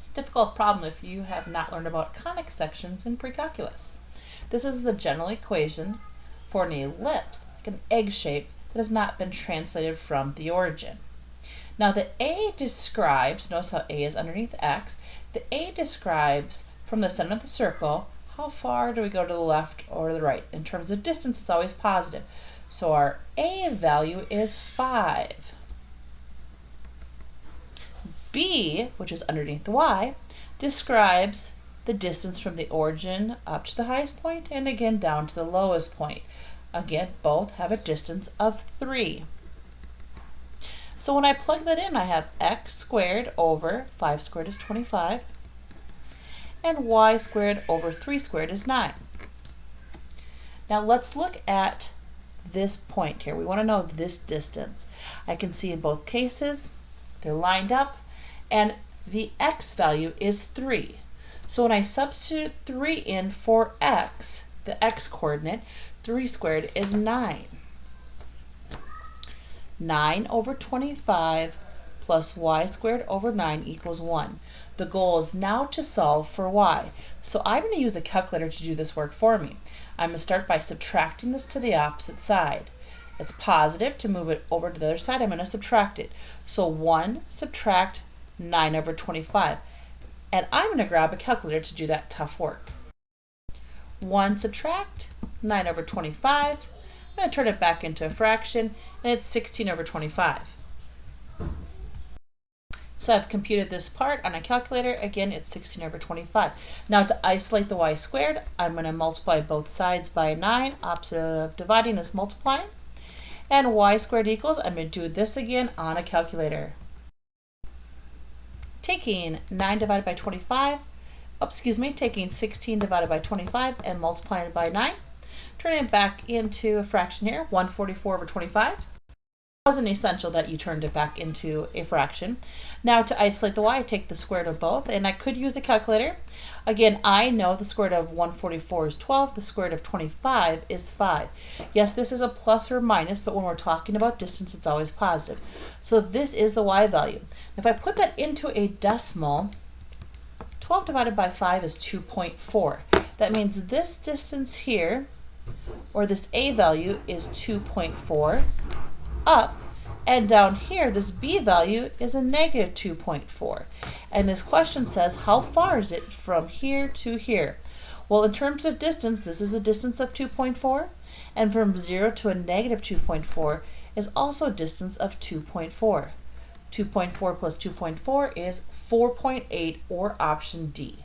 It's a difficult problem if you have not learned about conic sections in pre-calculus. This is the general equation for an ellipse, like an egg shape, that has not been translated from the origin. Now the A describes, notice how A is underneath X, the A describes from the center of the circle, how far do we go to the left or the right? In terms of distance, it's always positive. So our A value is 5. B, which is underneath the Y, describes the distance from the origin up to the highest point and again down to the lowest point. Again, both have a distance of 3. So when I plug that in, I have x squared over 5 squared is 25, and y squared over 3 squared is 9. Now let's look at this point here. We want to know this distance. I can see in both cases they're lined up, and the x value is 3. So when I substitute 3 in for x, the x coordinate, 3 squared is 9. 9 over 25 plus y squared over 9 equals 1. The goal is now to solve for y. So I'm going to use a calculator to do this work for me. I'm going to start by subtracting this to the opposite side. It's positive. To move it over to the other side, I'm going to subtract it. So 1 subtract 9 over 25. And I'm going to grab a calculator to do that tough work. 1 subtract 9 over 25. I'm going to turn it back into a fraction, and it's 16 over 25. So I've computed this part on a calculator. Again, it's 16 over 25. Now to isolate the y squared, I'm going to multiply both sides by 9. Opposite of dividing is multiplying. And y squared equals, I'm going to do this again on a calculator. Taking 9 divided by 25, taking 16 divided by 25 and multiplying it by 9. Turning it back into a fraction here, 144 over 25. It wasn't essential that you turned it back into a fraction. Now to isolate the y, I take the square root of both, and I could use a calculator. Again, I know the square root of 144 is 12, the square root of 25 is 5. Yes, this is a plus or minus, but when we're talking about distance, it's always positive. So this is the y value. If I put that into a decimal, 12 divided by 5 is 2.4. That means this distance here, or this a value, is 2.4 up, and down here this b value is a negative 2.4. And this question says, how far is it from here to here? Well, in terms of distance, this is a distance of 2.4, and from 0 to a negative 2.4 is also a distance of 2.4. 2.4 plus 2.4 is 4.8, or option D.